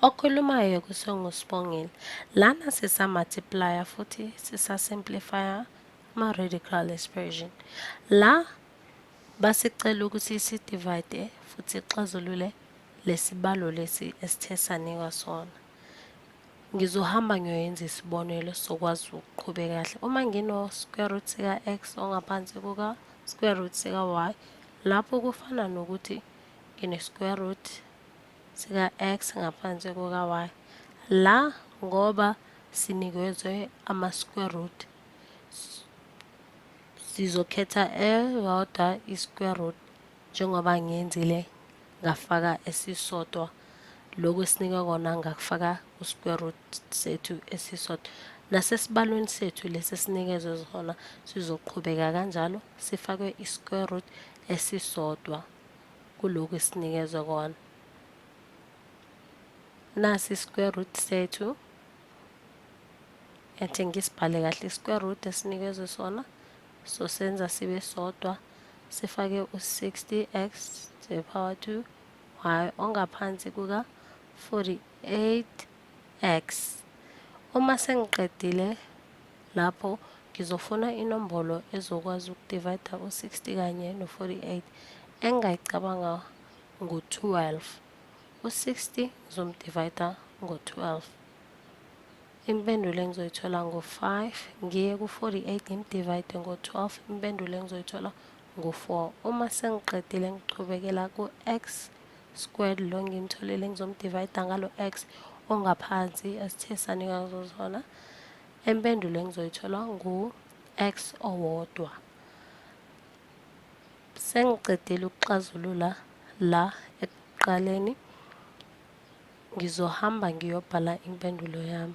Okhulumayo kuSibongile. Lana sisa-multiplya futhi sisa-simplifya ama-radical expression. La basicela ukuthi si-divide futhi sixazulule lesibalo lesi esithe sanikwa sona. Ngizohamba ngiyoyenza isibonelo sokwazi ukuqhubeka kahle. Uma ngino-square root sika-x ongaphansi kuka-square root sika-y, lapho kufana nokuthi ngine-square root sika-x ngaphansi kuka-y. La ngoba sinikezwe ama-square root, sizokhetha eyodwa i-square root njengoba ngiyenzile ngafaka esisodwa. Lokhu esinika kona ngakufaka ku-square root sethu esisodwa. Nasesibalweni sethu lesi esinikezwe sona sizoqhubeka kanjalo sifakwe i-square root esisodwa kulokhu esinikezwe kona. Nasi i-square root sethu, ethi ngisibhale kahle i-square root esinikezwe sona, so senza sibe sodwa, sifake u-60x to the power 2 y ongaphansi kuka-48x. Uma sengiqedile lapho ngizofuna inombolo ezokwazi ukudivida u-60 kanye no-48 engingayicabanga ngo-12. U-60 ngizomdivida ngo-12. Impendulo engizoyithola ngo-5, ngiye ku-48 ngimdivide ngo-12, impendulo engizoyithola ngo-4. Uma sengiqedile ngichubekela ku-x squared lo ngimtholile ngizomdivida ngalo x ongaphansi esithe sanika zona. Impendulo engizoyithola ngu-x owodwa. Sengiqedile ukuxazulula la ekuqaleni, ngizohamba ngiyobhala impendulo yami.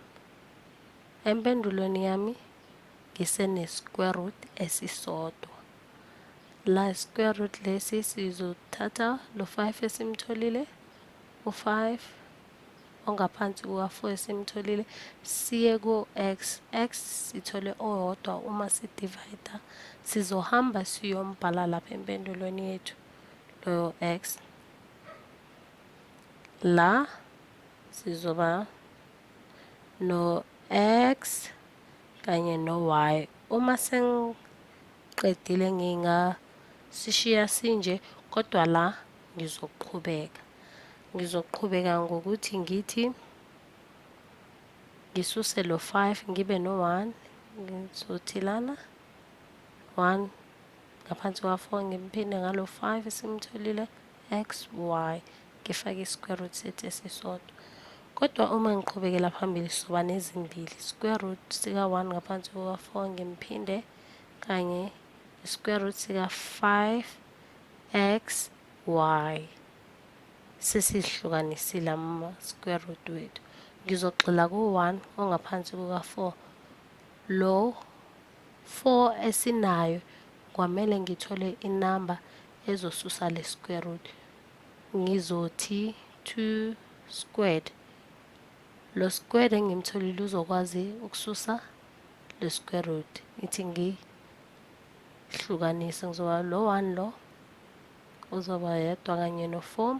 Empendulweni yami ngisene-square root esisodwa. La square root lesi sizothatha lo 5 esimtholile, u-5 ongaphansi kuka-4 esimtholile, siye ku-x. X sithole owodwa uma sidivida. Sizohamba siyombhala lapha empendulweni yethu loyo x. La sizoba no-x kanye no-y. Uma sengiqedile ngingasishiya sinje, kodwa la ngizoqhubeka. Ngizoqhubeka ngokuthi ngithi ngisuse lo 5 ngibe no-1, ngizothi lana 1 ngaphansi kwa-4 ngimphinde ngalo 5 esimtholile x y, ngifake i-square root sethu esisodwa. Kodwa uma ngiqhubekela phambili sizoba nezimbili, square root sika-1 ngaphansi kuka-4 ngimphinde kanye i-square root sika-5x y. Sesihlukanisile ama-square root wethu. Ngizogxila ku-1 ongaphansi kuka-4. Lo 4 esinayo kwamele ngithole inamba ezosusa le square root. Ngizothi 2 squared. Lo squared engimtholile uzokwazi ukususa le square root. Ithi ngihlukanise ngizoba lo 1 lo uzoba yedwa kanye no-4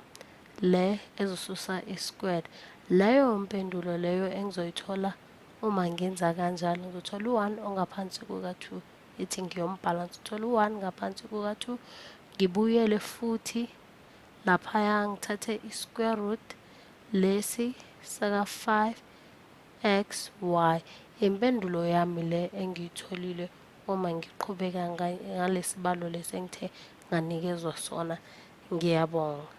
le ezosusa i-squared. Leyo mpendulo leyo engizoyithola uma ngenza kanjalo, ngizothola u-1 ongaphansi kuka-2. Ithi ngiyombhala ngizothola u-1 ngaphansi kuka-2, ngibuyele futhi laphaya ngithathe i-square root lesi saka-5xy. Impendulo yami le engiyitholile uma ngiqhubeka ngalesibalo lesi engithe nganikezwa sona. Ngiyabonga.